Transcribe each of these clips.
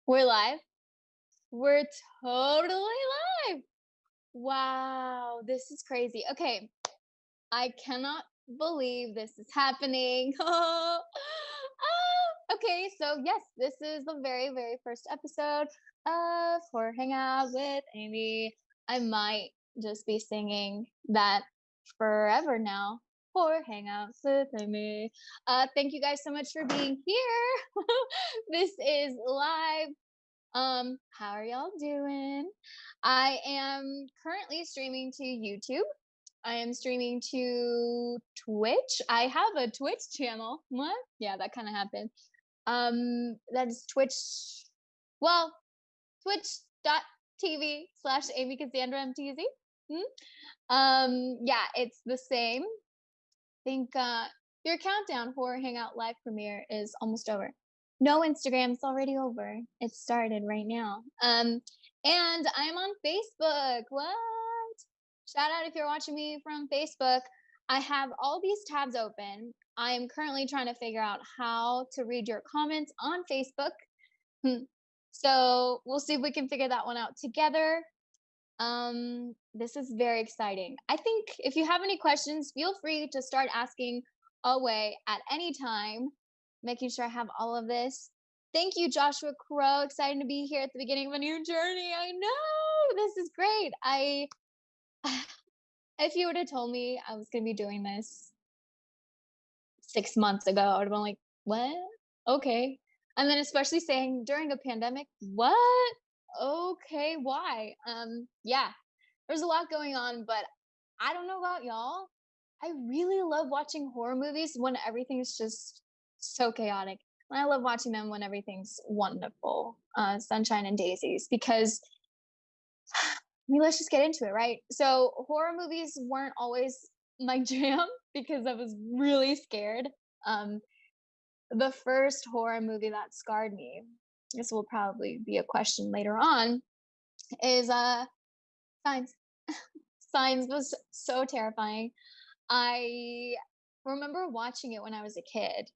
We're live. We're totally live. Wow, this is crazy. Okay, I cannot believe this is happening. Okay, so yes, this is the very, very first episode of Horror Hangout with Amy. I might just be singing that forever now. Horror Hangouts with Amy. Thank you guys so much for being here. This is live. How are y'all doing? I am currently streaming to YouTube. I am streaming to Twitch. I have a Twitch channel. What? Yeah, that kind of happened. That is Twitch. Well, twitch.tv/Amy Cassandra MTZ. Yeah, it's the same. I think your countdown for Hangout Live premiere is almost over. No, Instagram, it's already over. It started right now. And I'm on Facebook. What? Shout out if you're watching me from Facebook. I have all these tabs open. I am currently trying to figure out how to read your comments on Facebook. So we'll see if we can figure that one out together. This is very exciting. I think if you have any questions, feel free to start asking away at any time. Making sure I have all of this. Thank you, Joshua Crow. Excited to be here at the beginning of a new journey. I know this is great. If you would have told me I was gonna be doing this 6 months ago, I would have been like, what? Okay. And then especially saying during a pandemic, what? Okay, why? Yeah, there's a lot going on, but I don't know about y'all. I really love watching horror movies when everything's just so chaotic. And I love watching them when everything's wonderful, sunshine and daisies, because let's just get into it, right? So horror movies weren't always my jam because I was really scared. The first horror movie that scarred me, this will probably be a question later on, is Signs. Signs was so terrifying. I remember watching it when I was a kid,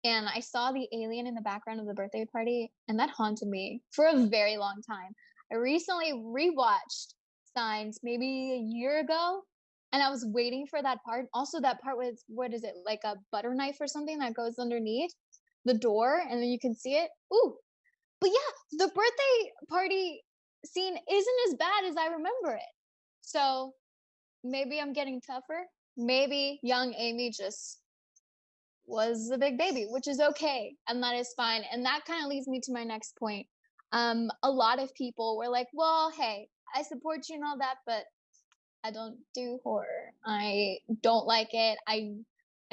and I saw the alien in the background of the birthday party, and that haunted me for a very long time. I recently rewatched Signs maybe a year ago, and I was waiting for that part. Also, that part with, what is it, like a butter knife or something that goes underneath the door, and then you can see it. Ooh, but yeah, the birthday party scene isn't as bad as I remember it. So maybe I'm getting tougher. Maybe young Amy just was a big baby, which is okay, and that is fine. And that kind of leads me to my next point. A lot of people were like, well, hey, I support you and all that, but I don't do horror. I don't like it. I'm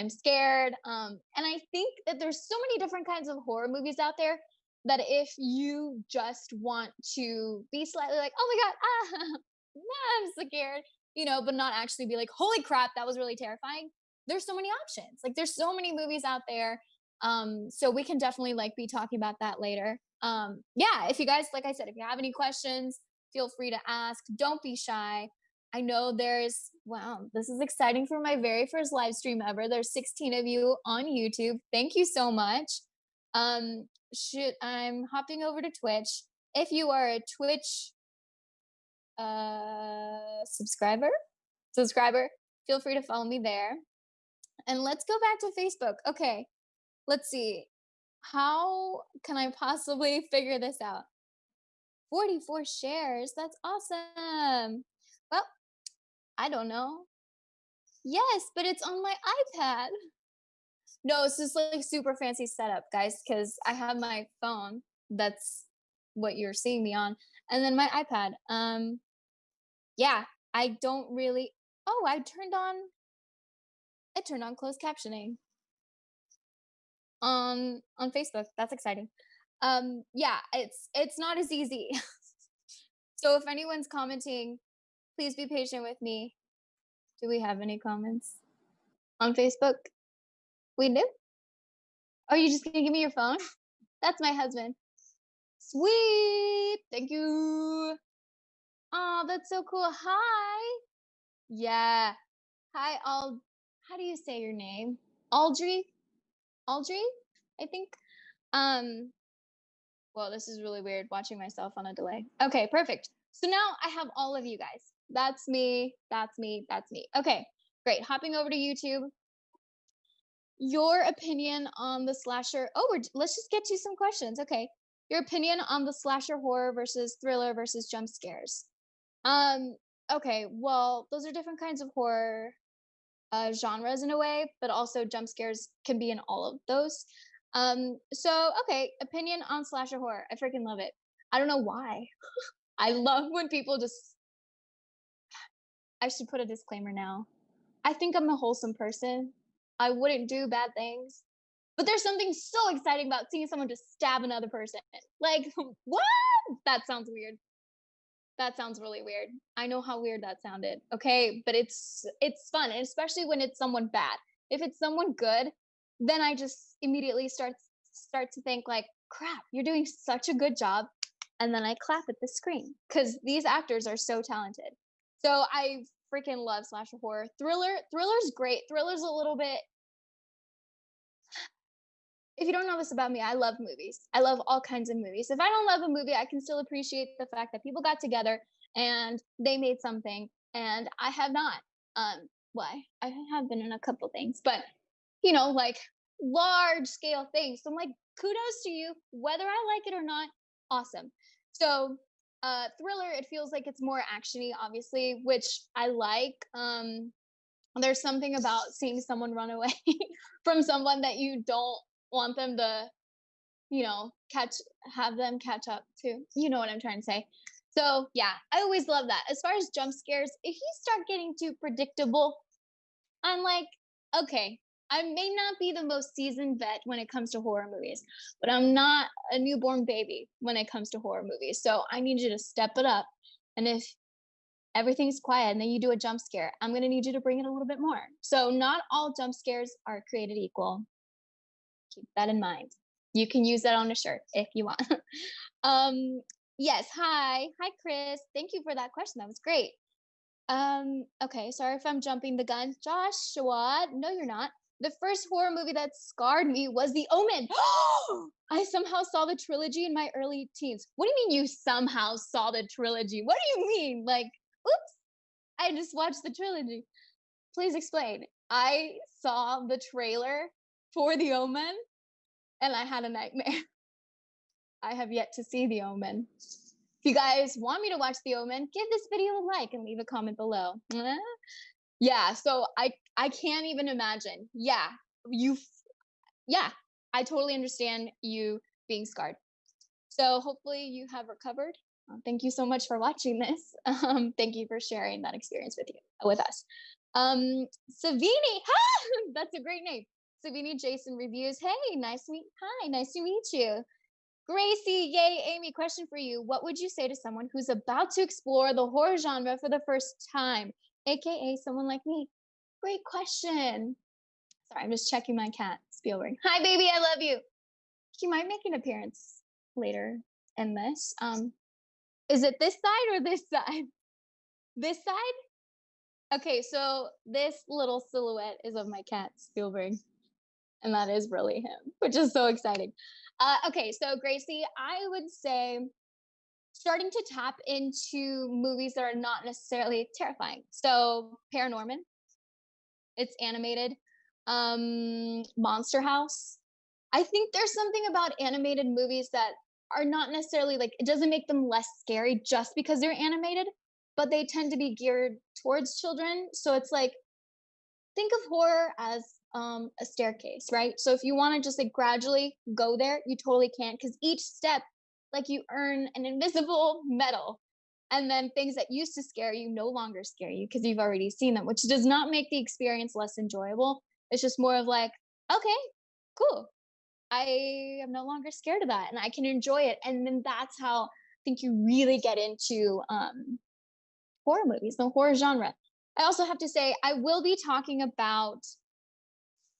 scared. And I think that there's so many different kinds of horror movies out there that if you just want to be slightly like, oh my god, I'm scared, but not actually be like, holy crap, that was really terrifying. There's so many options. Like there's so many movies out there. So we can definitely like be talking about that later. Yeah, if you guys, like I said, if you have any questions, feel free to ask. Don't be shy. I know wow, this is exciting for my very first live stream ever. There's 16 of you on YouTube. Thank you so much. I'm hopping over to Twitch. If you are a Twitch subscriber, feel free to follow me there. And let's go back to Facebook. Okay, let's see. How can I possibly figure this out? 44 shares. That's awesome. Well, I don't know. Yes, but it's on my iPad. No, it's just like super fancy setup, guys, because I have my phone. That's what you're seeing me on. And then my iPad. Yeah, I don't really. Oh, I turned on closed captioning on Facebook. That's exciting. Yeah, it's not as easy. So if anyone's commenting, please be patient with me. Do we have any comments on Facebook? We do? Are you just gonna give me your phone? That's my husband. Sweet. Thank you. Oh, that's so cool. Hi. Yeah. Hi, how do you say your name? Audrey? Audrey, I think. Um, Well, this is really weird watching myself on a delay. Okay, perfect. So now I have all of you guys. That's me, that's me, that's me. Okay, great. Hopping over to YouTube. Your opinion on the slasher. Oh, let's just get to some questions. Okay. Your opinion on the slasher horror versus thriller versus jump scares. Um, okay, well, those are different kinds of horror genres in a way, but also jump scares can be in all of those. So okay, opinion on slasher horror. I freaking love it. I don't know why. I love when people just. I should put a disclaimer now. I think I'm a wholesome person. I wouldn't do bad things. But there's something so exciting about seeing someone just stab another person. Like, what? That sounds weird. That sounds really weird. I know how weird that sounded. Okay, but it's fun, and especially when it's someone bad. If it's someone good, then I just immediately start to think like, crap, you're doing such a good job, and then I clap at the screen because these actors are so talented. So I freaking love slasher horror. Thriller's great. Thriller's a little bit. If you don't know this about me, I love movies. I love all kinds of movies. If I don't love a movie, I can still appreciate the fact that people got together and they made something, and I have not. Why? I have been in a couple things, but like large scale things. So I'm like, kudos to you, whether I like it or not. Awesome. So, thriller, it feels like it's more actiony, obviously, which I like. There's something about seeing someone run away from someone that you don't want them to, have them catch up to. You know what I'm trying to say. So yeah, I always love that. As far as jump scares, if you start getting too predictable, I'm like, okay, I may not be the most seasoned vet when it comes to horror movies, but I'm not a newborn baby when it comes to horror movies. So I need you to step it up. And if everything's quiet and then you do a jump scare, I'm going to need you to bring it a little bit more. So not all jump scares are created equal. Keep that in mind. You can use that on a shirt if you want. Yes, hi Chris, thank you for that question. That was great. Okay, sorry if I'm jumping the gun. Joshua, no you're not. The first horror movie that scarred me was The Omen. I somehow saw the trilogy in my early teens. What do you mean you somehow saw the trilogy? What do you mean? Like, oops, I just watched the trilogy. Please explain. I saw the trailer for The Omen and I had a nightmare. I have yet to see The Omen. If you guys want me to watch The Omen, give this video a like and leave a comment below. Yeah, so I can't even imagine. Yeah, I totally understand you being scarred. So hopefully you have recovered. Thank you so much for watching this. Thank you for sharing that experience with us. Savini, that's a great name. Savini Jason Reviews. Hey, nice to meet you. Gracie, yay, Amy, question for you. What would you say to someone who's about to explore the horror genre for the first time, aka someone like me? Great question. Sorry, I'm just checking my cat, Spielberg. Hi, baby, I love you. He might make an appearance later in this. Is it this side or this side? This side? Okay, so this little silhouette is of my cat, Spielberg. And that is really him, which is so exciting. Okay, so Gracie, I would say starting to tap into movies that are not necessarily terrifying. So Paranorman, it's animated. Monster House. I think there's something about animated movies that are not necessarily like, it doesn't make them less scary just because they're animated, but they tend to be geared towards children. So it's like, think of horror as a staircase, right? So if you want to just like gradually go there, you totally can, because each step, like you earn an invisible medal. And then things that used to scare you no longer scare you because you've already seen them, which does not make the experience less enjoyable. It's just more of like, okay, cool. I am no longer scared of that and I can enjoy it. And then that's how I think you really get into horror movies, the horror genre. I also have to say, I will be talking about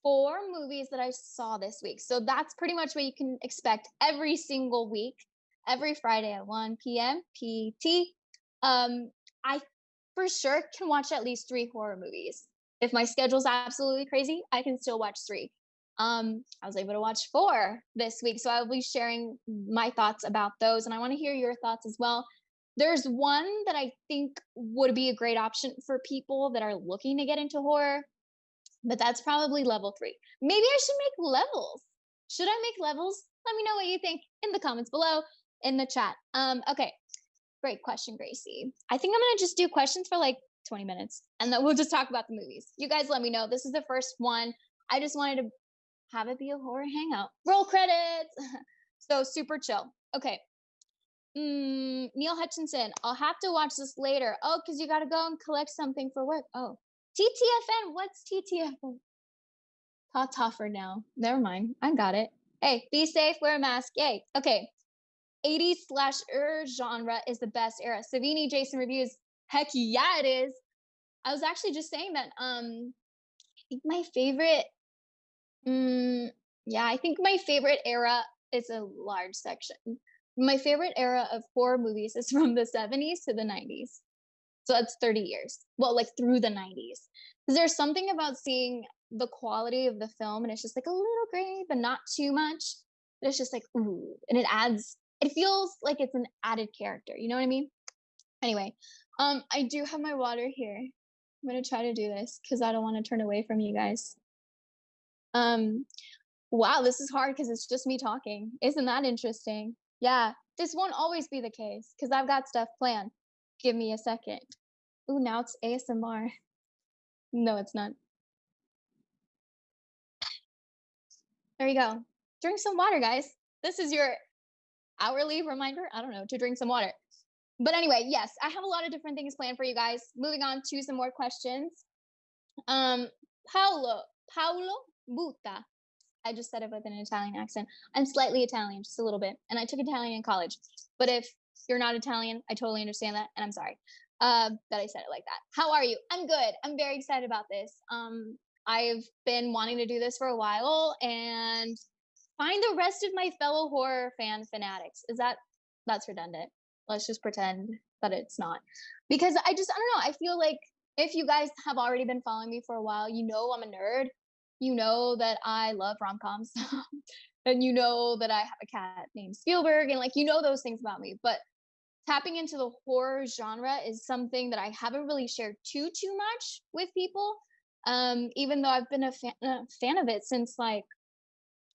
4 movies that I saw this week. So that's pretty much what you can expect every single week, every Friday at 1 p.m. PT. I for sure can watch at least 3 horror movies. If my schedule's absolutely crazy, I can still watch 3. I was able to watch 4 this week, so I'll be sharing my thoughts about those, and I want to hear your thoughts as well. There's one that I think would be a great option for people that are looking to get into horror, but that's probably level 3. Maybe I should make levels. Should I make levels? Let me know what you think in the comments below in the chat. Okay, great question, Gracie. I think I'm gonna just do questions for like 20 minutes, and then we'll just talk about the movies. You guys let me know. This is the first one. I just wanted to have it be a horror hangout. Roll credits. So super chill. Okay. Neil Hutchinson, I'll have to watch this later. Oh, because you got to go and collect something for work. Oh, TTFN. What's TTFN? Ta for now. Never mind. I got it. Hey, be safe. Wear a mask. Yay. Okay. 80s/er genre is the best era. Savini, Jason reviews. Heck yeah, it is. I was actually just saying that. I think my favorite. Yeah, I think my favorite era is a large section. My favorite era of horror movies is from the 70s to the 90s. So that's 30 years. Well, like through the 90s. Because there's something about seeing the quality of the film and it's just like a little gray, but not too much. But it's just like, ooh. And it feels like it's an added character. You know what I mean? Anyway, I do have my water here. I'm going to try to do this because I don't want to turn away from you guys. Wow, this is hard because it's just me talking. Isn't that interesting? Yeah, this won't always be the case because I've got stuff planned. Give me a second. Ooh, now it's ASMR. No, it's not. There you go. Drink some water, guys. This is your hourly reminder, I don't know, to drink some water. But anyway, yes, I have a lot of different things planned for you guys. Moving on to some more questions. Paolo Buta. I just said it with an Italian accent. I'm slightly Italian, just a little bit. And I took Italian in college. But if you're not Italian, I totally understand that. And I'm sorry that I said it like that. How are you? I'm good. I'm very excited about this. I've been wanting to do this for a while and find the rest of my fellow horror fanatics. That's redundant. Let's just pretend that it's not. Because I don't know. I feel like if you guys have already been following me for a while, you know I'm a nerd. You know that I love rom-coms. And you know that I have a cat named Spielberg. And like, you know those things about me. But tapping into the horror genre is something that I haven't really shared too much with people. Even though I've been a fan of it since like,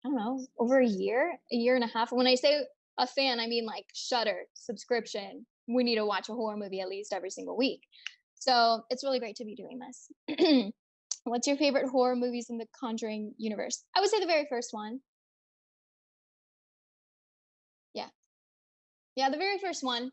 I don't know, over a year and a half. When I say a fan, I mean like Shudder, subscription. We need to watch a horror movie at least every single week. So it's really great to be doing this. What's your favorite horror movies in the Conjuring universe? I would say the very first one. Yeah. Yeah, the very first one.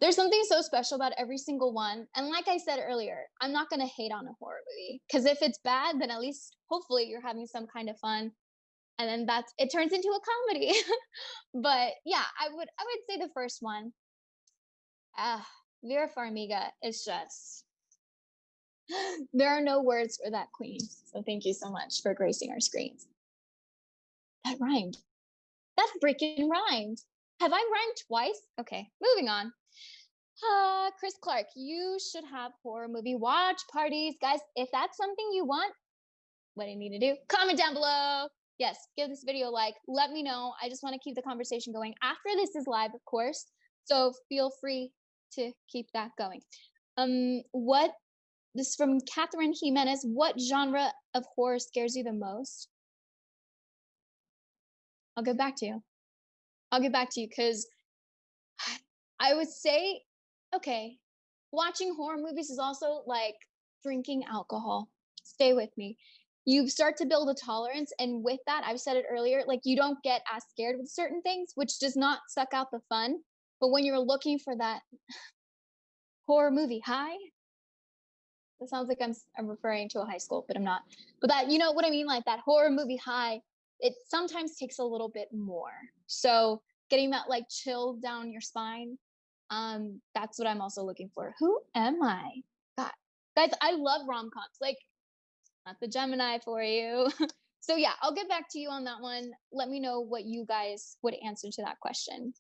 There's something so special about every single one. And like I said earlier, I'm not going to hate on a horror movie because if it's bad, then at least hopefully you're having some kind of fun. And then it turns into a comedy. But yeah, I would say the first one. Vera Farmiga is just there are no words for that queen. So thank you so much for gracing our screens. That rhymed. That freaking rhymed. Have I rhymed twice? Okay, moving on. Chris Clark, you should have horror movie watch parties. Guys, if that's something you want, what do you need to do? Comment down below. Yes, give this video a like. Let me know. I just want to keep the conversation going after this is live, of course. So feel free to keep that going. This is from Catherine Jimenez. What genre of horror scares you the most? I'll get back to you. I'll get back to you because I would say, okay, watching horror movies is also like drinking alcohol. Stay with me. You start to build a tolerance. And with that, I've said it earlier, like you don't get as scared with certain things, which does not suck out the fun. But when you're looking for that horror movie high, that sounds like I'm referring to a high school, but I'm not. But that, you know what I mean? Like that horror movie high, it sometimes takes a little bit more. So getting that like chill down your spine, that's what I'm also looking for. Who am I? God, guys, I love rom-coms. Like, not the Gemini for you. So yeah, I'll get back to you on that one. Let me know what you guys would answer to that question.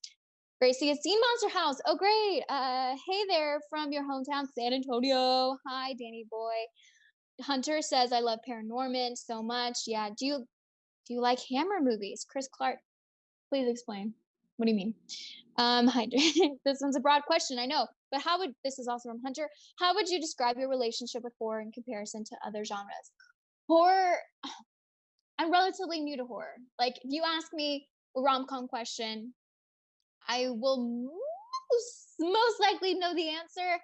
Gracie has seen Monster House. Oh, great. Hey there from your hometown, San Antonio. Hi, Danny boy. Hunter says, I love Paranorman so much. Yeah. Do you like Hammer movies? Chris Clark, please explain. What do you mean? Hi, this one's a broad question, I know, but this is also from Hunter. How would you describe your relationship with horror in comparison to other genres? Horror, I'm relatively new to horror. Like, if you ask me a rom-com question, I will most likely know the answer.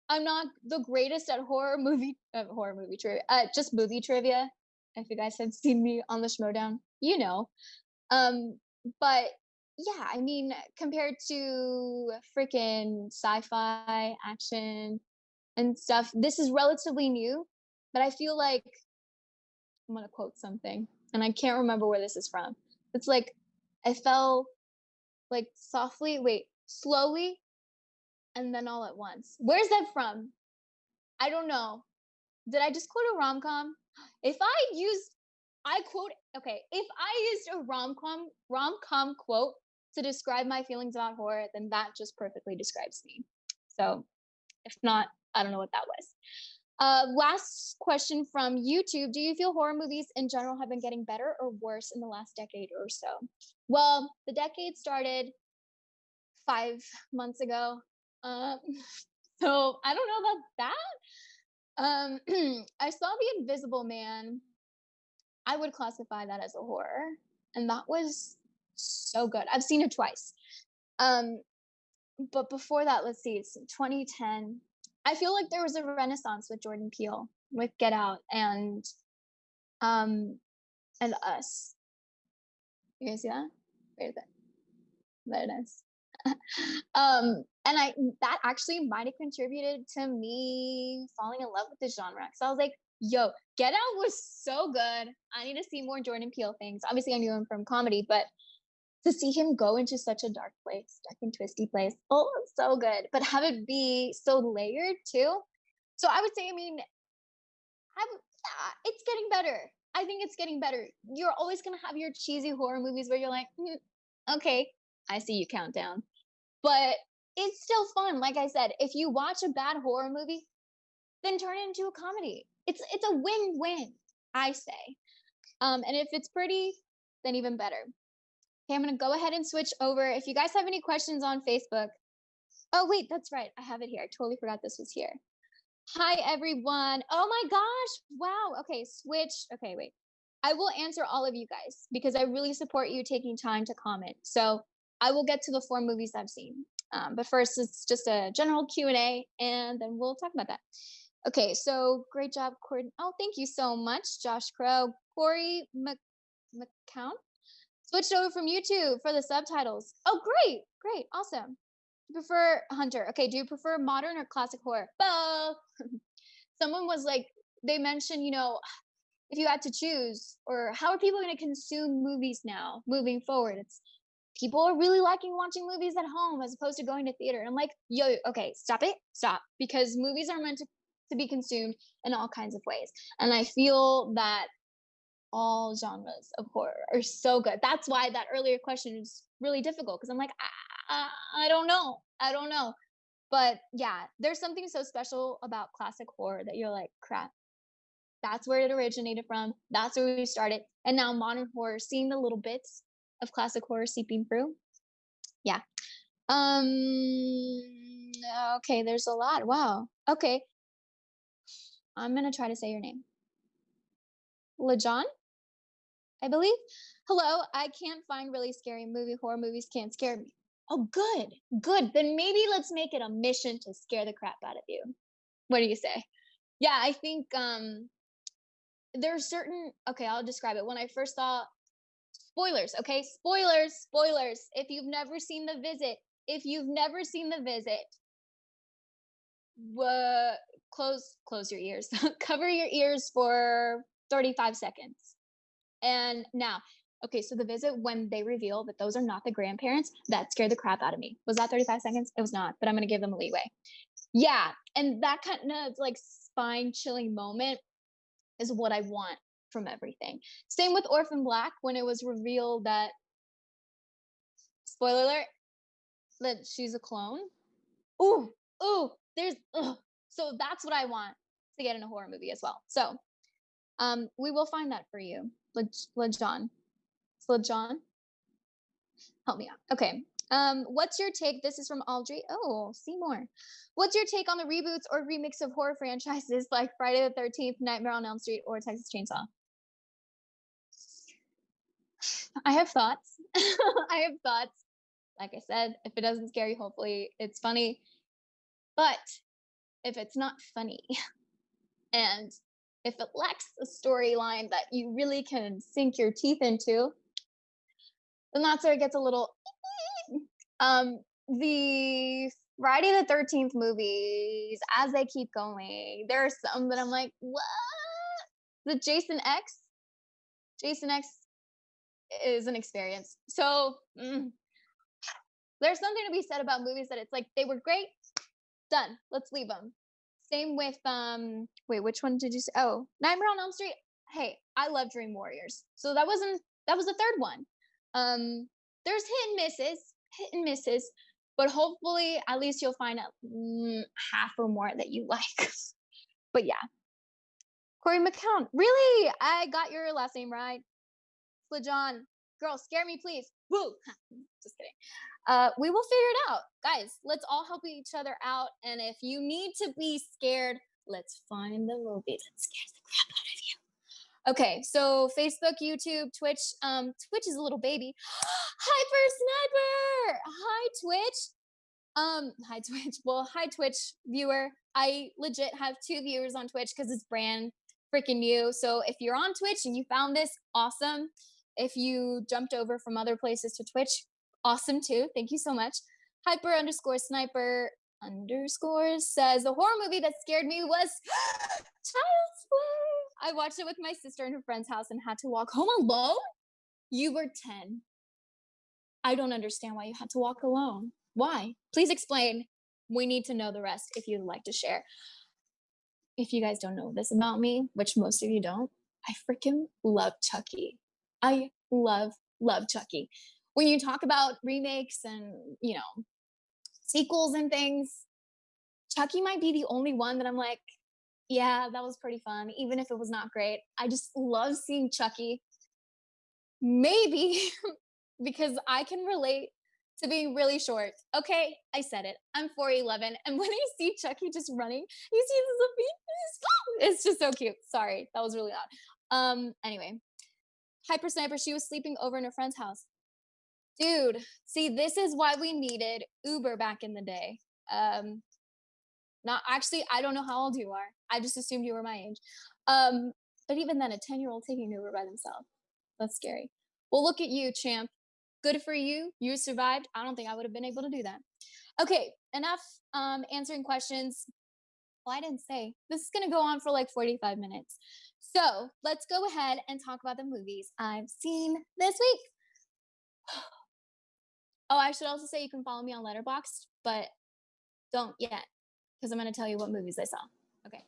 I'm not the greatest at horror movie trivia, just movie trivia. If you guys have seen me on the Schmodown, you know. Um, but yeah, I mean, compared to freaking sci-fi, action, and stuff, this is relatively new. But I feel like I'm gonna quote something, and I can't remember where this is from. It's like I fell like slowly, and then all at once. Where's that from? I don't know. Did I just quote a rom-com? If I used a rom-com quote to describe my feelings about horror, then that just perfectly describes me. So if not, I don't know what that was. Last question from YouTube. Do you feel horror movies in general have been getting better or worse in the last decade or so? Well, the decade started 5 months ago. Um, so I don't know about that. I saw The Invisible Man. I would classify that as a horror, and that was so good. I've seen it twice. Um, but before that, let's see, it's 2010. I feel like there was a renaissance with Jordan Peele, with Get Out um and Us. You guys see that? Wait a second. There it is. And that actually might have contributed to me falling in love with the genre. So I was like, yo, Get Out was so good. I need to see more Jordan Peele things. Obviously I knew him from comedy, but to see him go into such a dark place, dark and twisty place, oh, so good. But have it be so layered too. So I would say, I mean, it's getting better. I think it's getting better. You're always gonna have your cheesy horror movies where you're like, okay, I see you countdown. But it's still fun. Like I said, if you watch a bad horror movie, then turn it into a comedy. It's a win-win, I say. And if it's pretty, then even better. Okay, I'm gonna go ahead and switch over. If you guys have any questions on Facebook, oh wait, that's right, I have it here. I totally forgot this was here. Hi everyone. Oh my gosh, wow. Okay, switch. Okay, wait. I will answer all of you guys because I really support you taking time to comment. So I will get to the 4 movies I've seen. But first, it's just a general Q&A, and then we'll talk about that. Okay, so great job, Courtney. Oh, thank you so much, Josh Crow. Corey McCown switched over from YouTube for the subtitles. Oh, great, awesome. Do you prefer Hunter? Okay, do you prefer modern or classic horror? Both. Someone was like, they mentioned, if you had to choose, or how are people going to consume movies now moving forward? It's people are really liking watching movies at home as opposed to going to theater. And I'm like, yo, okay, stop, because movies are meant to be consumed in all kinds of ways. And I feel that all genres of horror are so good. That's why that earlier question is really difficult, because I'm like, I don't know. But yeah, there's something so special about classic horror that you're like, crap, that's where it originated from. That's where we started. And now modern horror, seeing the little bits of classic horror seeping through. Yeah. Okay, there's a lot. Wow. Okay. I'm gonna try to say your name. LeJohn, I believe. Hello, I can't find really scary horror movies can't scare me. Oh, good. Then maybe let's make it a mission to scare the crap out of you. What do you say? Yeah, I think there's certain, okay, I'll describe it. When I first saw, spoilers, okay? Spoilers. If you've never seen The Visit, close your ears. Cover your ears for 35 seconds. And now, okay, so The Visit, when they reveal that those are not the grandparents, that scared the crap out of me. Was that 35 seconds? It was not, but I'm gonna give them a leeway. Yeah, and that kind of like spine chilling moment is what I want from everything. Same with Orphan Black, when it was revealed that, spoiler alert, that she's a clone. Ooh, so that's what I want. to get in a horror movie as well. So we will find that for you. LeJohn, help me out. Okay. What's your take? This is from Audrey. Oh, Seymour. What's your take on the reboots or remix of horror franchises like Friday the 13th, Nightmare on Elm Street, or Texas Chainsaw? I have thoughts. I have thoughts. Like I said, if it doesn't scare you, hopefully it's funny. But if it's not funny and if it lacks a storyline that you really can sink your teeth into, then that's where it gets a little. The Friday the 13th movies, as they keep going, there are some that I'm like, what? The Jason X is an experience. So there's something to be said about movies that it's like, they were great, done, let's leave them. Same with wait, which one did you say? Oh, Nightmare on Elm Street. Hey, I love Dream Warriors, so that was the third one. There's hit and misses, but hopefully at least you'll find out half or more that you like. But yeah, Corey McCown, really, I got your last name right. LeJohn, girl, scare me please. Woo. Just kidding. We will figure it out, guys. Let's all help each other out, and if you need to be scared, let's find the movie that scares the crap out of you. Okay, so Facebook, YouTube, Twitch. Twitch is a little baby. Hyper Sniper. Hi Twitch. Hi Twitch. Well, hi Twitch viewer. I legit have 2 viewers on Twitch because it's brand freaking new. So if you're on Twitch and you found this, awesome. If you jumped over from other places to Twitch, awesome too. Thank you so much. Hyper_Sniper_ says the horror movie that scared me was Child's Play. I watched it with my sister in her friend's house and had to walk home alone. You were 10. I don't understand why you had to walk alone. Why? Please explain. We need to know the rest if you'd like to share. If you guys don't know this about me, which most of you don't, I freaking love Chucky. I love Chucky. When you talk about remakes and, you know, sequels and things, Chucky might be the only one that I'm like, yeah, that was pretty fun, even if it was not great. I just love seeing Chucky. Maybe because I can relate to being really short. Okay, I said it. I'm 4'11", and when I see Chucky just running, you see this, it's just so cute. Sorry, that was really loud. Anyway, Hyper Sniper, she was sleeping over in her friend's house. Dude, see, this is why we needed Uber back in the day. Not actually, I don't know how old you are. I just assumed you were my age. But even then, a 10-year-old taking Uber by themselves, that's scary. Well, look at you, champ. Good for you. You survived. I don't think I would have been able to do that. Okay, enough answering questions. Well, I didn't say. This is going to go on for like 45 minutes. So let's go ahead and talk about the movies I've seen this week. Oh, I should also say you can follow me on Letterboxd, but don't yet, because I'm going to tell you what movies I saw. Okay.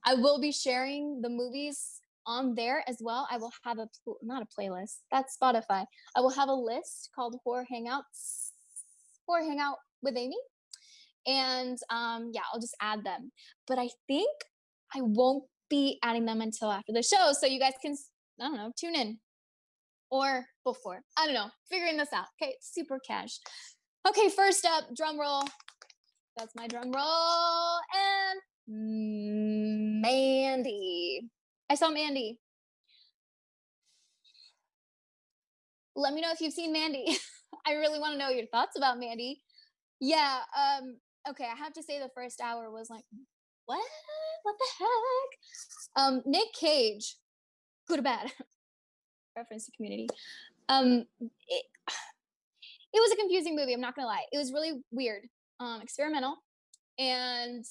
I will be sharing the movies on there as well. I will have not a playlist, that's Spotify. I will have a list called Horror Hangout with Amy. And yeah, I'll just add them. But I think I won't be adding them until after the show. So you guys can, I don't know, tune in. Or before. I don't know. Figuring this out. Okay, super cash. Okay, first up, drum roll. That's my drum roll. And Mandy. I saw Mandy. Let me know if you've seen Mandy. I really want to know your thoughts about Mandy. Yeah, okay, I have to say the first hour was like, what? What the heck? Nick Cage, good or bad? Reference to Community. It was a confusing movie, I'm not gonna lie. It was really weird, experimental, and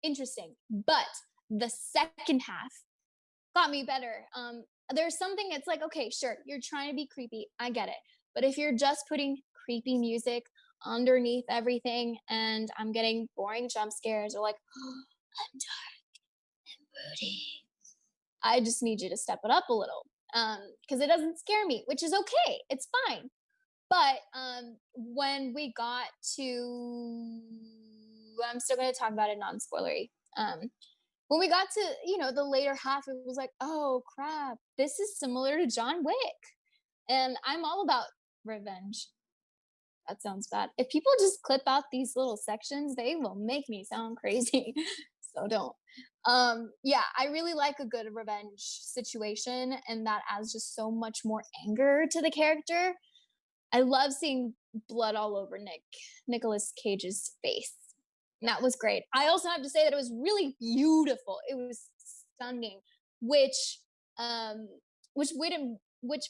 interesting. But the second half got me better. There's something, it's like, okay, sure, you're trying to be creepy, I get it. But if you're just putting creepy music underneath everything and I'm getting boring jump scares or like, oh, I'm dark and moody, I just need you to step it up a little. Because it doesn't scare me, which is okay. It's fine. But when we got to, I'm still going to talk about it non-spoilery. when we got to, the later half, it was like, oh crap, this is similar to John Wick. And I'm all about revenge. That sounds bad. If people just clip out these little sections, they will make me sound crazy. So don't. Yeah, I really like a good revenge situation, and that adds just so much more anger to the character. I love seeing blood all over Nicolas Cage's face. That was great. I also have to say that it was really beautiful. It was stunning, which um which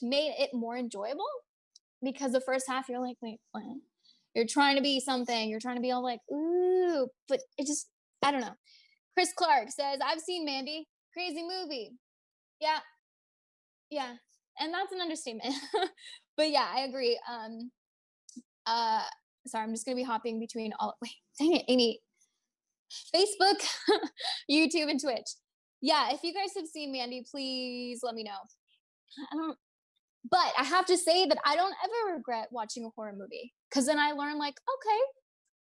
made it more enjoyable, because the first half you're like, wait, what? You're trying to be something. You're trying to be all like, ooh, but it just, I don't know. Chris Clark says, I've seen Mandy. Crazy movie. Yeah, yeah. And that's an understatement. But yeah, I agree. Uh sorry, I'm just gonna be hopping between all wait, dang it, Amy. Facebook, YouTube, and Twitch. Yeah, if you guys have seen Mandy, please let me know. I don't But I have to say that I don't ever regret watching a horror movie, because then I learn, like, okay,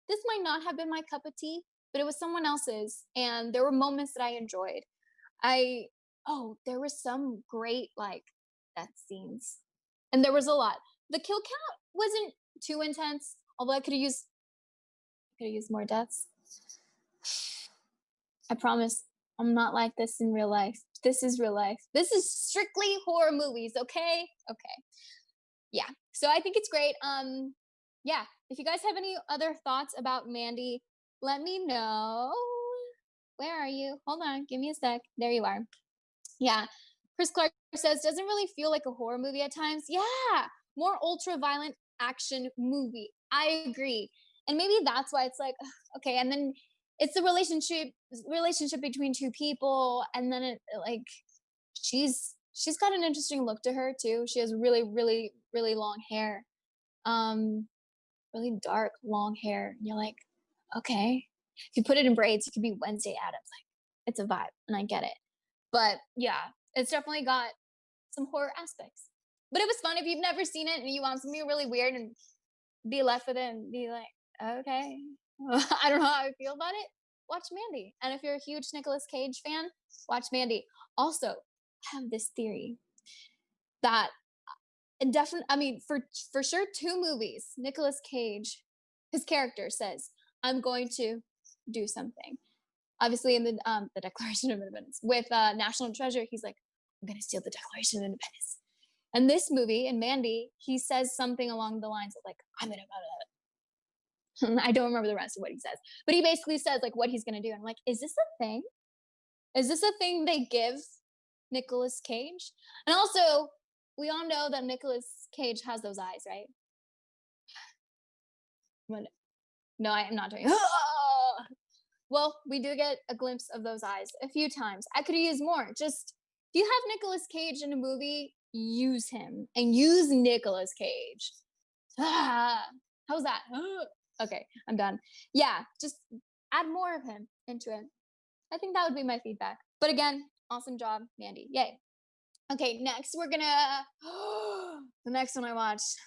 this might not have been my cup of tea, but it was someone else's, and there were moments that I enjoyed. I there was some great, like, death scenes, and there was a lot. The kill count wasn't too intense, although I could have used more deaths. I promise I'm not like this in real life. This is real life. This is strictly horror movies, okay? Okay. Yeah. So I think it's great. Yeah. If you guys have any other thoughts about Mandy, let me know. Where are you? Hold on, give me a sec. There you are. Yeah. Chris Clark says, doesn't really feel like a horror movie at times. Yeah. More ultra violent action movie. I agree. And maybe that's why it's like, okay, and then it's the relationship between two people, and then like she's got an interesting look to her too. She has really, really, really long hair. Um, really dark, long hair. And you're like, okay. If you put it in braids, you could be Wednesday Addams. Like, it's a vibe, and I get it. But yeah, it's definitely got some horror aspects. But it was fun. If you've never seen it and you want something really weird and be left with it and be like, okay, I don't know how I feel about it, watch Mandy. And if you're a huge Nicolas Cage fan, watch Mandy. Also, I have this theory that, and definitely, I mean, for sure, 2 movies, Nicolas Cage, his character says, I'm going to do something. Obviously, in the Declaration of Independence with National Treasure, he's like, I'm gonna steal the Declaration of Independence. And this movie, in Mandy, he says something along the lines of like, I'm gonna I don't remember the rest of what he says, but he basically says like what he's gonna do. And I'm like, is this a thing? Is this a thing they give Nicolas Cage? And also, we all know that Nicolas Cage has those eyes, right? No, I am not doing. Well, we do get a glimpse of those eyes a few times. I could use more. Just if you have Nicolas Cage in a movie, use him and use Nicolas Cage. How's that? Okay, I'm done. Yeah, just add more of him into it. I think that would be my feedback. But again, awesome job, Mandy. Yay. Okay, next we're gonna the next one I watched,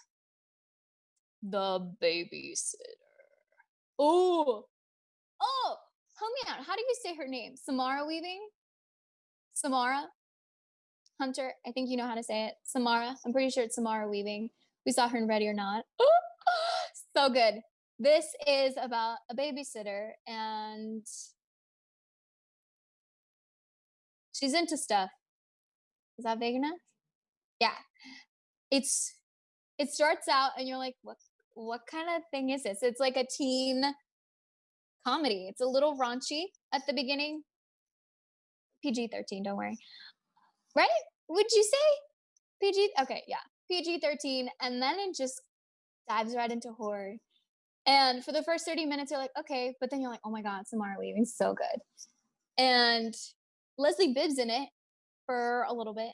The Babysitter. Oh, help me out. How do you say her name? Samara Weaving? Samara Hunter. I think you know how to say it. Samara. I'm pretty sure it's Samara Weaving. We saw her in Ready or Not. So good. This is about a babysitter, and she's into stuff. Is that vague enough? Yeah. It starts out and you're like, what kind of thing is this? It's like a teen comedy. It's a little raunchy at the beginning. PG-13, don't worry. Right? Would you say PG? Okay, yeah. PG-13, and then it just dives right into horror. And for the first 30 minutes, you're like, okay, but then you're like, oh my God, Samara Weaving's so good. And Leslie Bibb's in it for a little bit.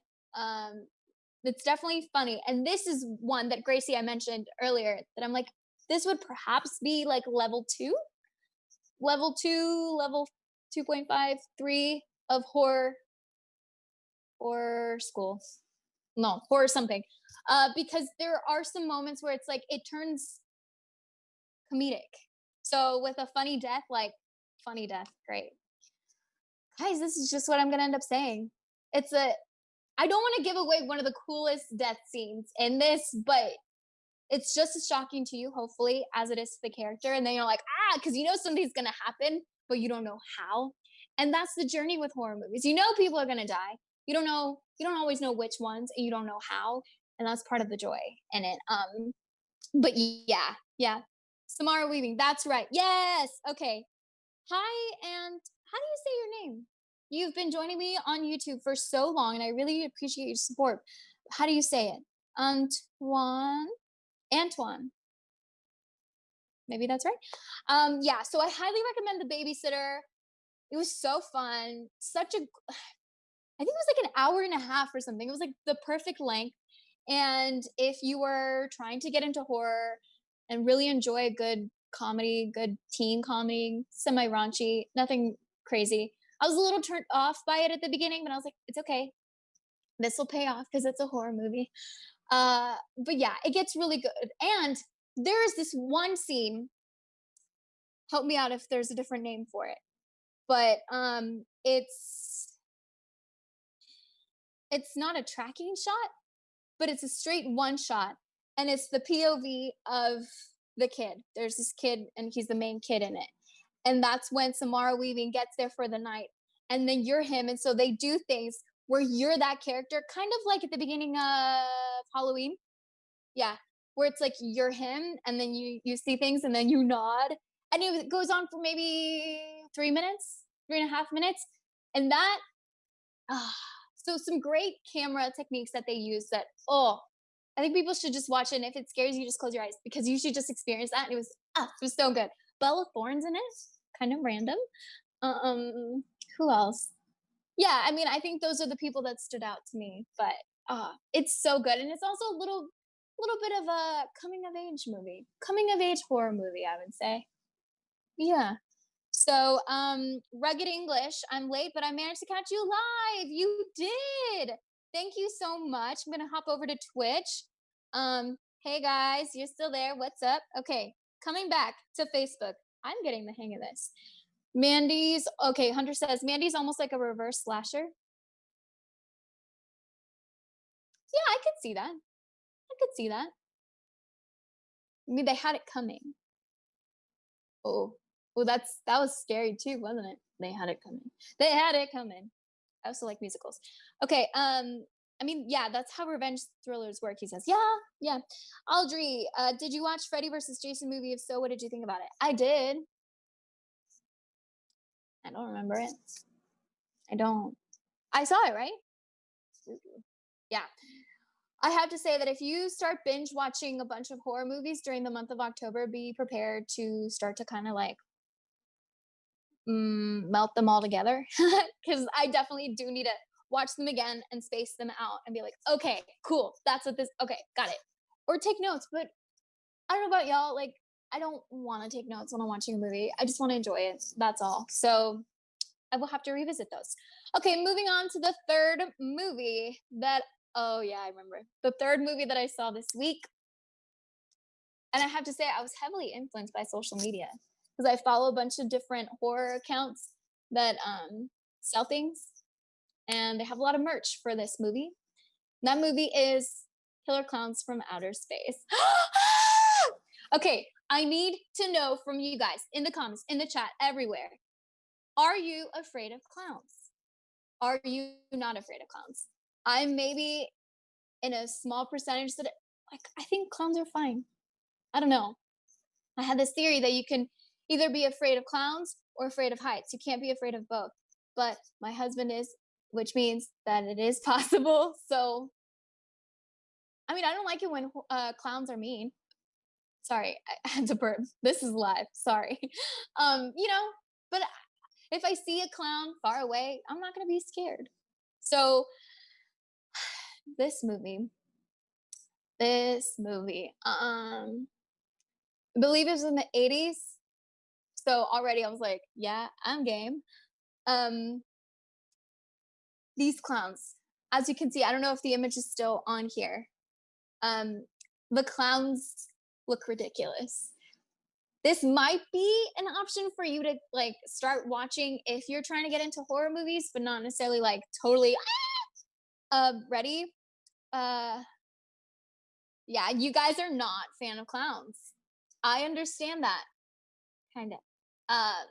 It's definitely funny. And this is one that Gracie, I mentioned earlier, that I'm like, this would perhaps be like level 2.5, 3 of horror school. No, horror something. Because there are some moments where it's like, it turns comedic. So with a funny death, great. guys, this is just what I'm gonna end up saying. It's a I don't want to give away one of the coolest death scenes in this, but it's just as shocking to you, hopefully, as it is to the character. And then you're like, because you know something's gonna happen, but you don't know how. And that's the journey with horror movies. You know people are gonna die. You don't always know which ones, and you don't know how. And that's part of the joy in it. But yeah, yeah. Samara Weaving, that's right. Yes. Okay. Hi, and how do you say your name? You've been joining me on YouTube for so long, and I really appreciate your support. How do you say it? Antoine? Antoine. Maybe that's right. Yeah, so I highly recommend The Babysitter. It was so fun. I think it was like an hour and a half or something. It was like the perfect length. And if you were trying to get into horror and really enjoy a good comedy, good teen comedy, semi raunchy, nothing crazy. I was a little turned off by it at the beginning, but I was like, it's okay. This will pay off because it's a horror movie. But yeah, it gets really good. And there is this one scene. Help me out if there's a different name for it. But it's not a tracking shot, but it's a straight one shot, and it's the POV of the kid. There's this kid, and he's the main kid in it. And that's when Samara Weaving gets there for the night, and then you're him. And so they do things where you're that character, kind of like at the beginning of Halloween. Yeah, where it's like you're him, and then you see things, and then you nod, and it goes on for maybe 3 minutes, 3.5 minutes, and that ah, so some great camera techniques that they use that, I think people should just watch it. And if it scares you, just close your eyes because you should just experience that. And it was so good. Bella Thorne's in it, kind of random. Who else? Yeah, I mean, I think those are the people that stood out to me. But it's so good, and it's also a little bit of a coming of age horror movie, I would say. Yeah. So, Rugged English, I'm late, but I managed to catch you live. You did. Thank you so much. I'm gonna hop over to Twitch. Hey guys, you're still there. What's up? Okay, coming back to Facebook. I'm getting the hang of this. Hunter says Mandy's almost like a reverse slasher. Yeah, I could see that. I could see that. I mean, they had it coming. Oh, well, that was scary too, wasn't it? They had it coming. They had it coming. I also like musicals. Okay, I mean, yeah, that's how revenge thrillers work. He says, yeah, yeah. Audrey, did you watch Freddy versus Jason movie? If so, what did you think about it? I did. I don't remember it. I don't. I saw it, right? Yeah. I have to say that if you start binge watching a bunch of horror movies during the month of October, be prepared to start to kind of like melt them all together because I definitely do need to watch them again and space them out and be like, okay, cool, that's what this. Okay, got it. Or take notes, but I don't know about y'all. Like, I don't want to take notes when I'm watching a movie. I just want to enjoy it. That's all. So I will have to revisit those. Okay, moving on to the third movie that. Oh yeah, I remember the third movie that I saw this week, and I have to say I was heavily influenced by social media because I follow a bunch of different horror accounts that sell things, and they have a lot of merch for this movie. That movie is Killer Clowns from Outer Space. Okay, I need to know from you guys in the comments, in the chat, everywhere. Are you afraid of clowns? Are you not afraid of clowns? I'm maybe in a small percentage that like I think clowns are fine. I don't know. I had this theory that you can either be afraid of clowns or afraid of heights. You can't be afraid of both. But my husband is, which means that it is possible. So, I mean, I don't like it when clowns are mean. Sorry, I had to burp. This is live. Sorry. You know, but if I see a clown far away, I'm not going to be scared. So, this movie, I believe it was in the 80s. So already I was like, yeah, I'm game. These clowns, as you can see, I don't know if the image is still on here. The clowns look ridiculous. this might be an option for you to like start watching if you're trying to get into horror movies, but not necessarily like totally ready. Uh yeah, you guys are not fan of clowns. I understand that. Kind of. Uh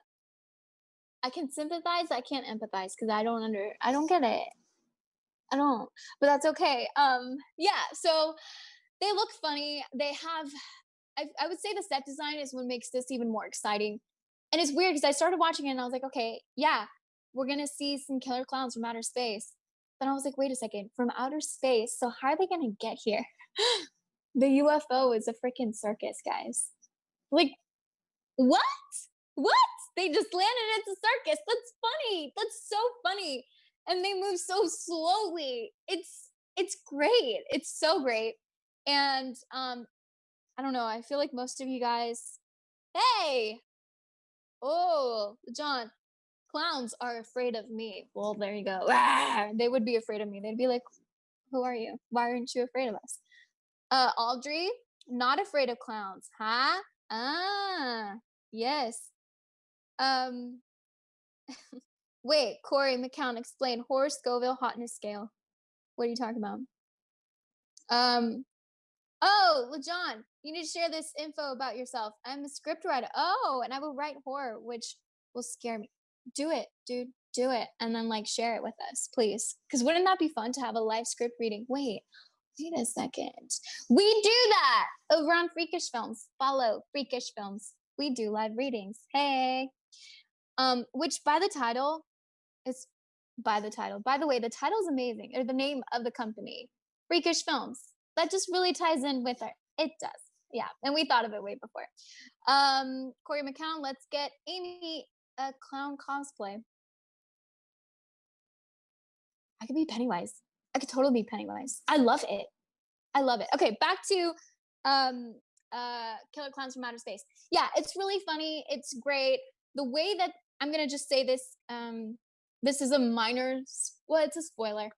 I can sympathize, I can't empathize because I don't get it. I don't. But that's okay. Yeah, so they look funny. They have I would say the set design is what makes this even more exciting. And it's weird because I started watching it and I was like, okay, yeah, we're gonna see some killer clowns from outer space. Then I was like, wait a second, from outer space. So how are they gonna get here? The UFO is a freaking circus, guys. Like, what? What? They just landed at the circus. That's funny. That's so funny. And they move so slowly. It's great. It's so great. And I don't know. I feel like most of you guys, hey, oh, John, clowns are afraid of me. Well, there you go. Ah, they would be afraid of me. They'd be like, who are you? Why aren't you afraid of us? Audrey, not afraid of clowns, huh? Ah, yes. Um, wait, Corey McCown, explain horror Scoville hotness scale. What are you talking about? Um, oh, LeJohn, you need to share this info about yourself. I'm a script writer. Oh, and I will write horror, which will scare me. Do it, dude. Do it. And then like share it with us, please. Because wouldn't that be fun to have a live script reading? Wait a second. We do that over on Freakish Films. Follow Freakish Films. We do live readings. Hey. Which by the title, it's by the title. By the way, the title's amazing. Or the name of the company. Freakish Films. That just really ties in with it. It does. Yeah. And we thought of it way before. Corey McCown, let's get Amy a clown cosplay. I could be Pennywise. I could totally be Pennywise. I love it. I love it. Okay, back to Killer Clowns from Outer Space. Yeah, it's really funny. It's great. The way that I'm gonna just say this, this is a minor, well, it's a spoiler,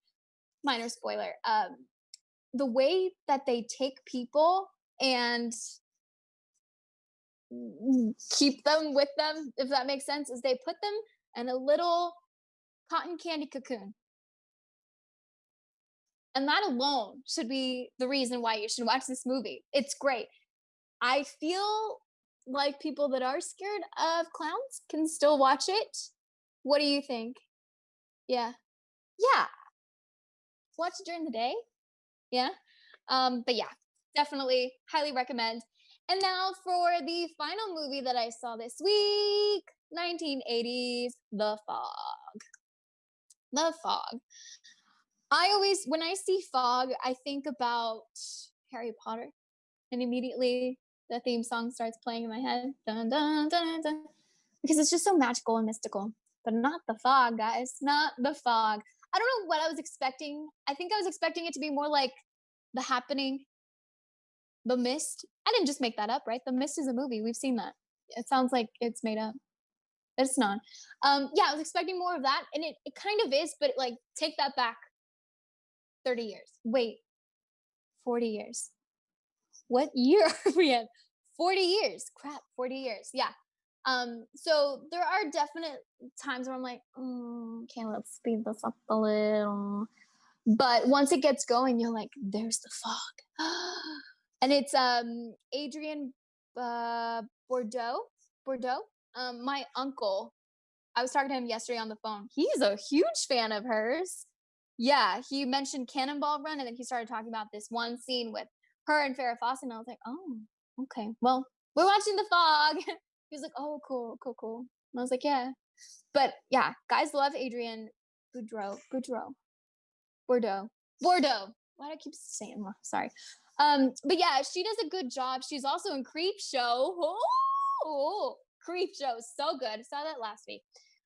minor spoiler. The way that they take people and keep them with them, if that makes sense, is they put them in a little cotton candy cocoon. And that alone should be the reason why you should watch this movie. It's great. I feel like people that are scared of clowns can still watch it. What do you think? Yeah. Yeah. Watch it during the day. Yeah. But yeah, definitely highly recommend. And now for the final movie that I saw this week, 1980s, The Fog. The Fog. I always, when I see fog, I think about Harry Potter, and immediately the theme song starts playing in my head. Dun, dun, dun, dun, because it's just so magical and mystical. But not the fog, guys. Not the fog. I don't know what I was expecting. I think I was expecting it to be more like The Happening, The Mist. I didn't just make that up, right? The Mist is a movie. We've seen that. It sounds like it's made up. It's not. Yeah, I was expecting more of that, and it kind of is, but like take that back 30 years. Wait, 40 years. What year are we in? 40 years. Crap, 40 years. Yeah. So there are definite times where I'm like, okay, let's speed this up a little. But once it gets going, you're like, there's the fog. And it's Adrian Bordeaux. My uncle, I was talking to him yesterday on the phone. He's a huge fan of hers. Yeah, he mentioned Cannonball Run, and then he started talking about this one scene with her and Farrah Fawcett, and I was like, oh, okay. Well, we're watching The Fog. He was like, oh, cool. And I was like, yeah. But yeah, guys love Adrienne Bordeaux. Why do I keep saying? Sorry. But yeah, she does a good job. She's also in Creep Show. Oh, Creep Show is so good. I saw that last week.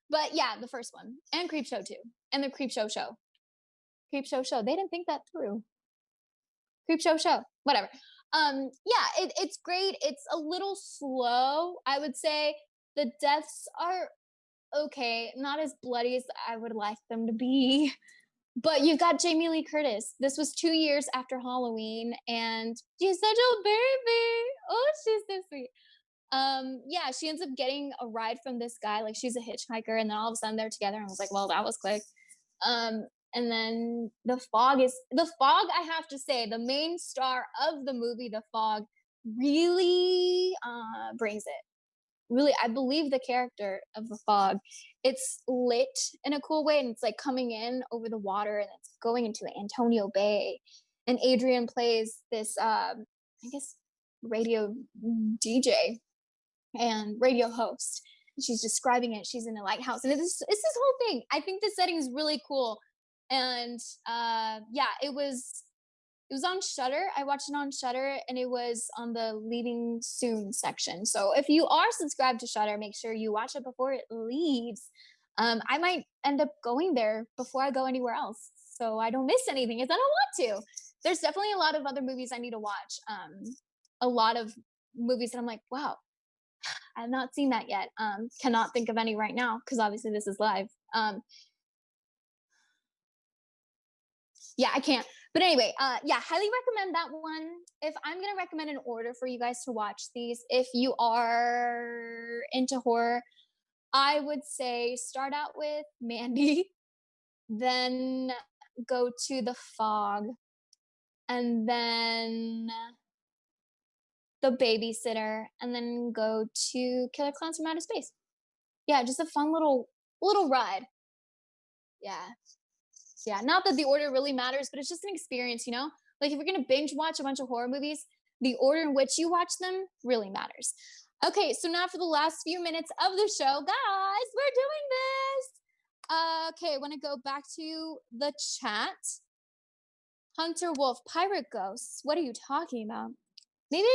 But yeah, the first one, and Creep Show 2, and the Creep Show. Creep Show. They didn't think that through. Creep Show. Whatever. Yeah, it's great. It's a little slow, I would say. The deaths are okay, not as bloody as I would like them to be. But you got Jamie Lee Curtis. This was 2 years after Halloween, and she's such a baby. Oh, she's so sweet. Yeah, she ends up getting a ride from this guy. Like she's a hitchhiker, and then all of a sudden they're together. And I was like, well, that was quick. And then the fog. I have to say, the main star of the movie, the fog, really brings it. Really, I believe the character of the fog. It's lit in a cool way, and it's like coming in over the water, and it's going into Antonio Bay. And Adrian plays this, I guess, radio DJ and radio host. She's describing it. She's in a lighthouse, and it's this whole thing. I think the setting is really cool, and yeah, it was on Shutter. I watched it on Shutter, and it was on the leaving soon section. So if you are subscribed to Shutter, make sure you watch it before it leaves. I might end up going there before I go anywhere else, so I don't miss anything. If I don't want to, there's definitely a lot of other movies I need to watch. A lot of movies that I'm like, wow, I have not seen that yet. Cannot think of any right now because obviously this is live. Yeah, I can't. But anyway, yeah, highly recommend that one. If I'm gonna recommend an order for you guys to watch these, if you are into horror, I would say start out with Mandy, then go to The Fog, and then The Babysitter, and then go to Killer Clowns from Outer Space. Yeah, just a fun little ride. Yeah. Yeah, not that the order really matters, but it's just an experience, you know? Like if you're gonna binge watch a bunch of horror movies, the order in which you watch them really matters. Okay, so now for the last few minutes of the show, guys, we're doing this. Okay, I wanna go back to the chat. Hunter Wolf, Pirate Ghosts, what are you talking about? Maybe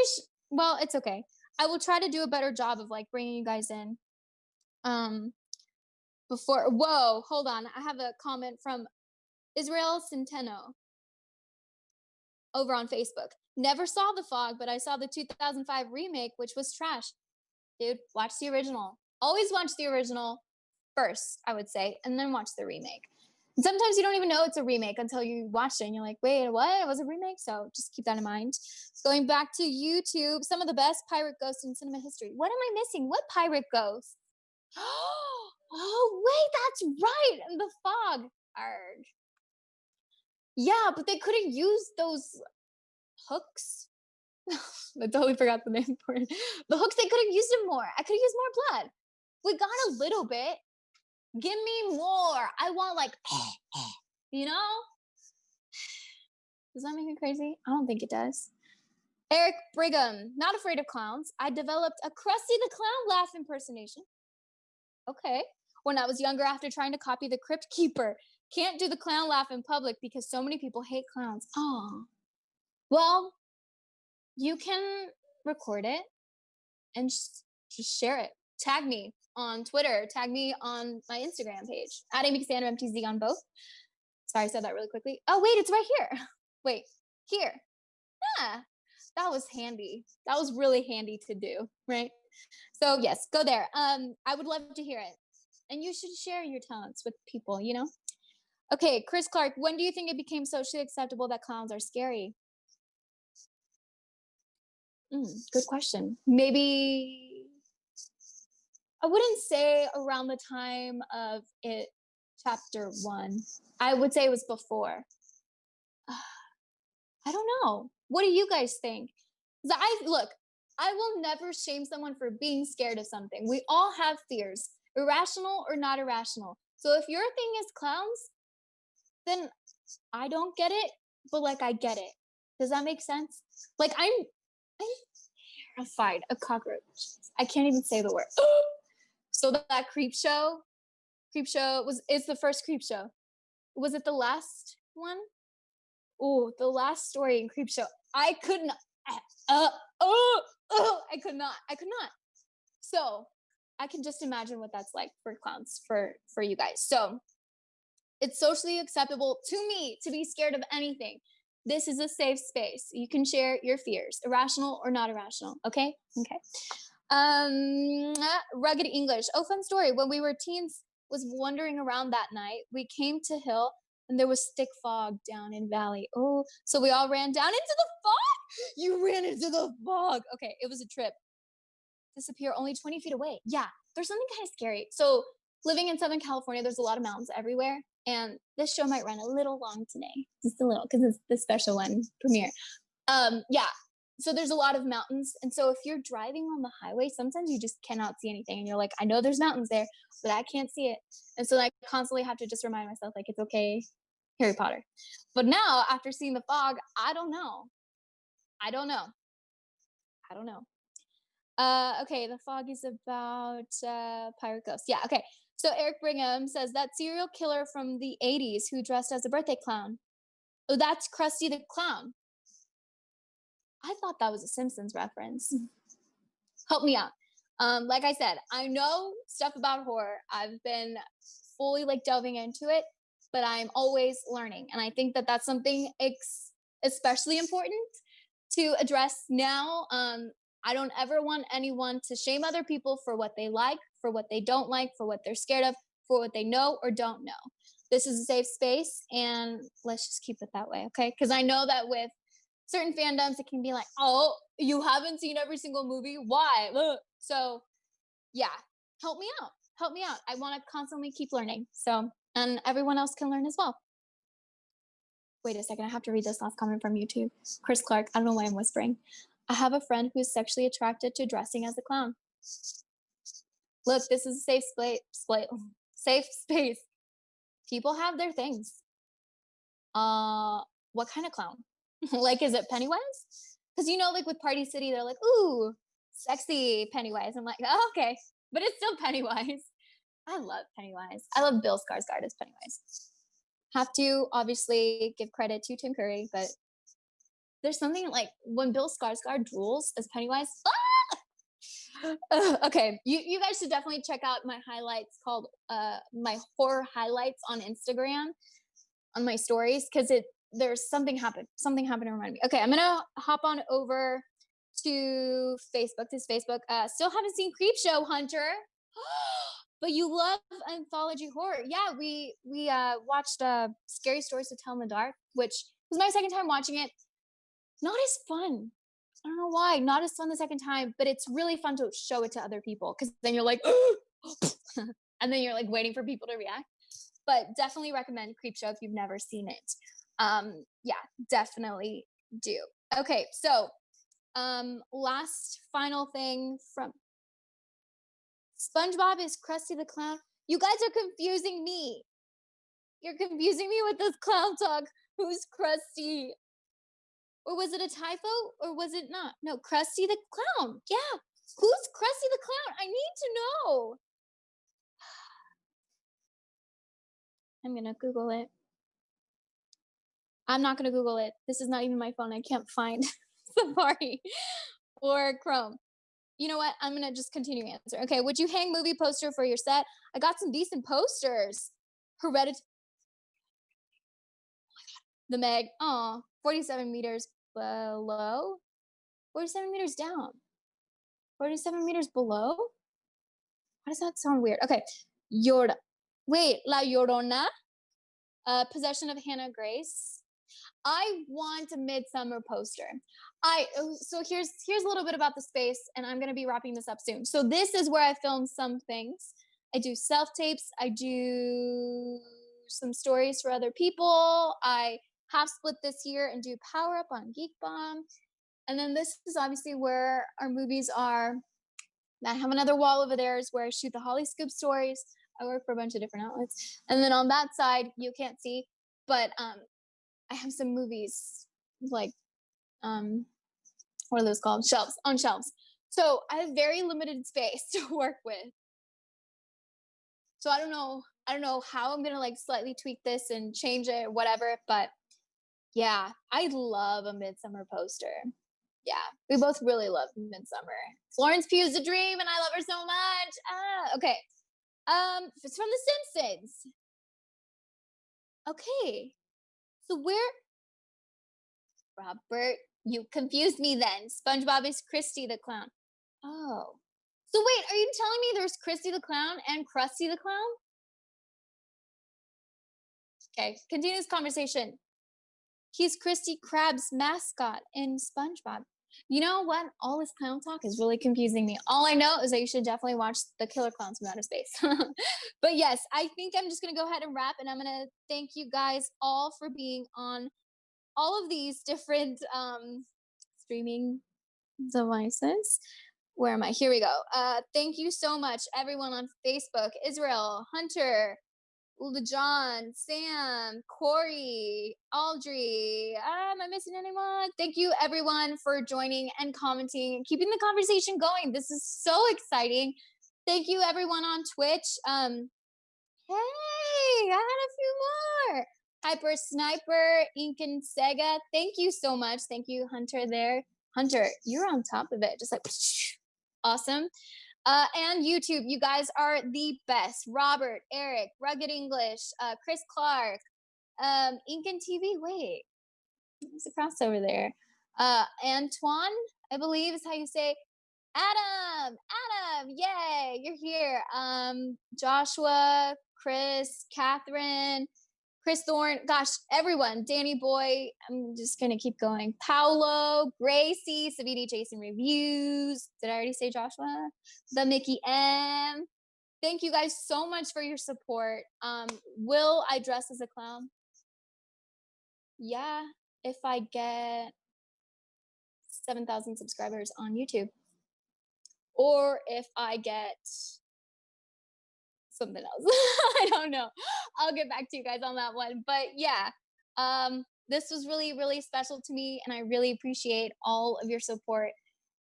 well, it's okay. I will try to do a better job of like bringing you guys in. Whoa, hold on. I have a comment from Israel Centeno over on Facebook. Never saw The Fog, but I saw the 2005 remake, which was trash. Dude, watch the original. Always watch the original first, I would say, and then watch the remake. And sometimes you don't even know it's a remake until you watch it and you're like, wait, what? It was a remake? So just keep that in mind. Going back to YouTube, some of the best pirate ghosts in cinema history. What am I missing? What pirate ghosts? Oh, wait, that's right. And The Fog. Arg. Yeah, but they couldn't use those hooks. I totally forgot the name for it. The hooks, they could have used them more. I could have used more blood. We got a little bit. Give me more. I want like, you know? Does that make me crazy? I don't think it does. Eric Brigham, not afraid of clowns. I developed a Krusty the Clown laugh impersonation. Okay. When I was younger, after trying to copy the Crypt Keeper. Can't do the clown laugh in public because so many people hate clowns. Oh. Well, you can record it and just share it. Tag me on Twitter. Tag me on my Instagram page. At AmyCassandra on both. Sorry, I said that really quickly. Oh, wait, it's right here. Wait, here. Yeah, that was handy. That was really handy to do, right? So yes, go there. I would love to hear it. And you should share your talents with people, you know? Okay, Chris Clark, when do you think it became socially acceptable that clowns are scary? Good question. Maybe I wouldn't say around the time of it, chapter 1. I would say it was before. I don't know. What do you guys think? I will never shame someone for being scared of something. We all have fears, irrational or not irrational. So if your thing is clowns, then I don't get it, but like I get it. Does that make sense? Like I'm terrified of cockroaches. I can't even say the word. So that creep show is the first creep show. Was it the last one? Oh, the last story in creep show. I could not. I could not. So I can just imagine what that's like for clowns for you guys. So it's socially acceptable to me to be scared of anything. This is a safe space. You can share your fears, irrational or not irrational. Okay. Rugged English. Oh, fun story. When we were teens, was wandering around that night. We came to hill and there was thick fog down in valley. Oh, so we all ran down into the fog. You ran into the fog. Okay, it was a trip. disappear only 20 feet away. Yeah, there's something kind of scary. So living in Southern California, there's a lot of mountains everywhere. And this show might run a little long today, just a little, because it's the special one premiere. Yeah, so there's a lot of mountains. And so if you're driving on the highway, sometimes you just cannot see anything. And you're like, I know there's mountains there, but I can't see it. And so I constantly have to just remind myself, like, it's okay, Harry Potter. But now, after seeing the fog, I don't know. Okay, the fog is about Pirate Ghost. Yeah, okay. So Eric Brigham says that serial killer from the 80s who dressed as a birthday clown. Oh, that's Krusty the Clown. I thought that was a Simpsons reference. Help me out. Like I said, I know stuff about horror. I've been fully like delving into it, but I'm always learning. And I think that that's something especially important to address now. I don't ever want anyone to shame other people for what they like, for what they don't like, for what they're scared of, for what they know or don't know. This is a safe space, and let's just keep it that way, okay? Because I know that with certain fandoms, it can be like, oh, you haven't seen every single movie? Why? Ugh. So, yeah, help me out. Help me out. I want to constantly keep learning. So, and everyone else can learn as well. Wait a second, I have to read this last comment from YouTube. Chris Clark, I don't know why I'm whispering. I have a friend who's sexually attracted to dressing as a clown. Look, this is a safe space. People have their things. What kind of clown? Like, is it Pennywise? Because you know, like with Party City, they're like, ooh, sexy Pennywise. I'm like, oh, okay, but it's still Pennywise. I love Pennywise. I love Bill Skarsgård as Pennywise. Have to obviously give credit to Tim Curry, but there's something like when Bill Skarsgård drools as Pennywise. Okay, you guys should definitely check out my highlights called my horror highlights on Instagram on my stories, because there's something happened to remind me. Okay, I'm gonna hop on over to Facebook. Still haven't seen Creepshow, Hunter. But you love anthology horror. Yeah, we watched Scary Stories to Tell in the Dark, which was my second time watching it. Not as fun. I don't know why. Not as fun the second time, but it's really fun to show it to other people, because then you're like, and then you're like waiting for people to react. But definitely recommend Creepshow if you've never seen it. Yeah, definitely do. Okay, so last final thing from SpongeBob is Krusty the Clown. You guys are confusing me. You're confusing me with this clown talk. Who's Krusty? Or was it a typo? Or was it not? No, Krusty the Clown. Yeah. Who's Krusty the Clown? I need to know. I'm going to Google it. I'm not going to Google it. This is not even my phone. I can't find Safari or Chrome. You know what? I'm going to just continue answer. Okay, would you hang movie poster for your set? I got some decent posters. Hereditary. The Meg. Oh, 47 meters below. 47 meters down. 47 meters below? Why does that sound weird? Okay. Yorda. Wait, La Llorona? Possession of Hannah Grace. I want a Midsummer poster. So here's a little bit about the space, and I'm gonna be wrapping this up soon. So this is where I film some things. I do self-tapes, I do some stories for other people. I half split this year and do Power Up on Geek Bomb. And then this is obviously where our movies are. I have another wall over there is where I shoot the Holly Scoop stories. I work for a bunch of different outlets. And then on that side, you can't see, but I have some movies like, what are those called? On shelves. So I have very limited space to work with. So I don't know how I'm gonna like slightly tweak this and change it or whatever, but yeah, I love a Midsummer poster. Yeah, we both really love Midsummer. Florence Pugh's a dream, and I love her so much. Okay. It's from The Simpsons. Okay. So Robert, you confused me then. SpongeBob is Krusty the Clown. Oh. So wait, are you telling me there's Krusty the Clown and Krusty the Clown? Okay, continuous conversation. He's Krusty Krab's mascot in SpongeBob. You know what? All this clown talk is really confusing me. All I know is that you should definitely watch The Killer Clowns from Outer Space. But yes, I think I'm just going to go ahead and wrap, and I'm going to thank you guys all for being on all of these different streaming devices. Where am I? Here we go. Thank you so much, everyone on Facebook, Israel, Hunter, LeJohn, Sam, Corey, Audrey. Am I missing anyone? Thank you, everyone, for joining and commenting and keeping the conversation going. This is so exciting. Thank you, everyone on Twitch. Hey, I had a few more. Hyper Sniper, Incan Sega. Thank you so much. Thank you, Hunter, there. Hunter, you're on top of it. Just like, awesome. And YouTube, you guys are the best. Robert, Eric, Rugged English, Chris Clark, Incan TV. Wait, there's a crossover there. Antoine, I believe is how you say. Adam, yay, you're here. Joshua, Chris, Catherine, Chris Thorne, gosh, everyone, Danny Boy, I'm just gonna keep going. Paolo, Gracie, Savini, Jason Reviews. Did I already say Joshua? The Mickey M. Thank you guys so much for your support. Will I dress as a clown? Yeah, if I get 7,000 subscribers on YouTube. Or if I get something else. I don't know. I'll get back to you guys on that one. But yeah, this was really, really special to me, and I really appreciate all of your support.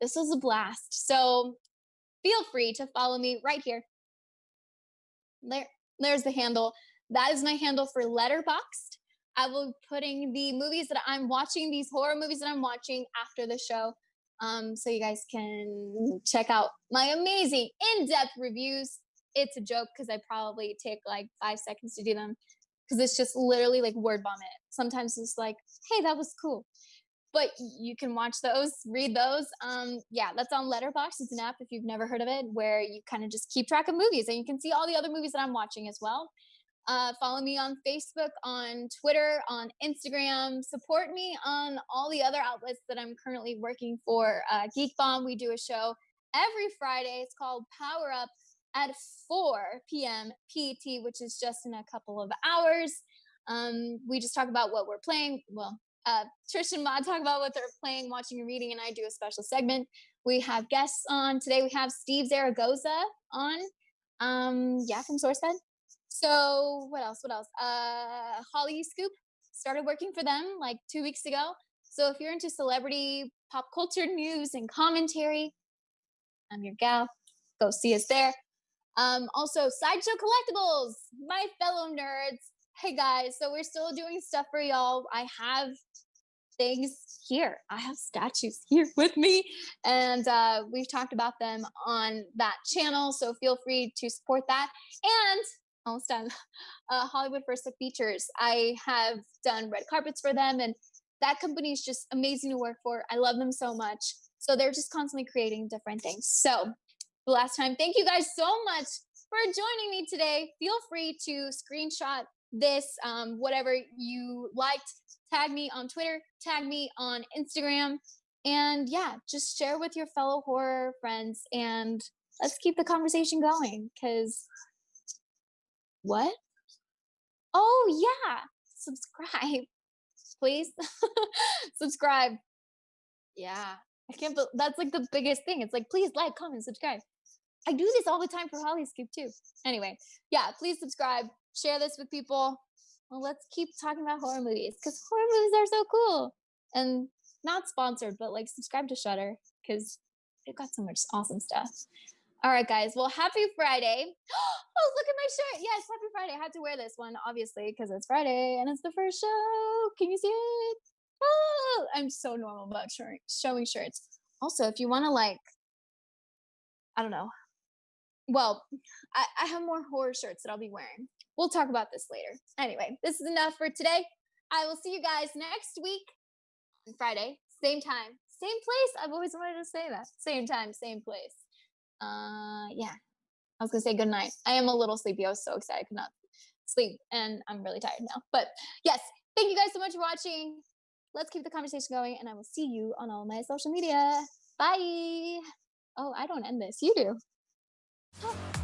This was a blast. So feel free to follow me right here. There's the handle. That is my handle for Letterboxd. I will be putting the movies that I'm watching, these horror movies that I'm watching after the show. So you guys can check out my amazing in-depth reviews. It's a joke because I probably take like 5 seconds to do them because it's just literally like word vomit. Sometimes it's like, hey, that was cool. But you can watch those, read those. Yeah, that's on Letterboxd. It's an app, if you've never heard of it, where you kind of just keep track of movies, and you can see all the other movies that I'm watching as well. Follow me on Facebook, on Twitter, on Instagram. Support me on all the other outlets that I'm currently working for. Geek Bomb, we do a show every Friday. It's called Power Up at 4 p.m. PT, which is just in a couple of hours. We just talk about what we're playing. Well, Trish and Ma talk about what they're playing, watching, and reading, and I do a special segment. We have guests on. Today we have Steve Zaragoza on, from SourceFed. So what else? Holly Scoop started working for them like 2 weeks ago. So if you're into celebrity pop culture news and commentary, I'm your gal. Go see us there. Also, Sideshow Collectibles, my fellow nerds. Hey guys, so we're still doing stuff for y'all. I have things here. I have statues here with me, and we've talked about them on that channel, so feel free to support that. And almost done. Hollywood First Look Features. I have done red carpets for them, and that company is just amazing to work for. I love them so much. So they're just constantly creating different things. So the last time, thank you guys so much for joining me today. Feel free to screenshot this, whatever you liked. Tag me on Twitter, tag me on Instagram, and yeah, just share with your fellow horror friends, and let's keep the conversation going, because what? Oh yeah, subscribe, please. Subscribe. Yeah, I can't believe that's like the biggest thing. It's like, please like, comment, subscribe. I do this all the time for Holly Scoop too. Anyway, yeah, please subscribe, share this with people. Well, let's keep talking about horror movies, because horror movies are so cool. And not sponsored, but like subscribe to Shudder, because they've got so much awesome stuff. All right, guys. Well, happy Friday. Oh, look at my shirt. Yes, happy Friday. I had to wear this one, obviously, because it's Friday and it's the first show. Can you see it? Oh, I'm so normal about showing shirts. Also, if you want to, like, I don't know. Well, I have more horror shirts that I'll be wearing. We'll talk about this later. Anyway, this is enough for today. I will see you guys next week on Friday. Same time, same place. I've always wanted to say that. Same time, same place. Yeah. I was gonna say good night. I am a little sleepy. I was so excited I could not sleep, and I'm really tired now. But yes, thank you guys so much for watching. let's keep the conversation going, and I will see you on all my social media. Bye. Oh, I don't end this. You do.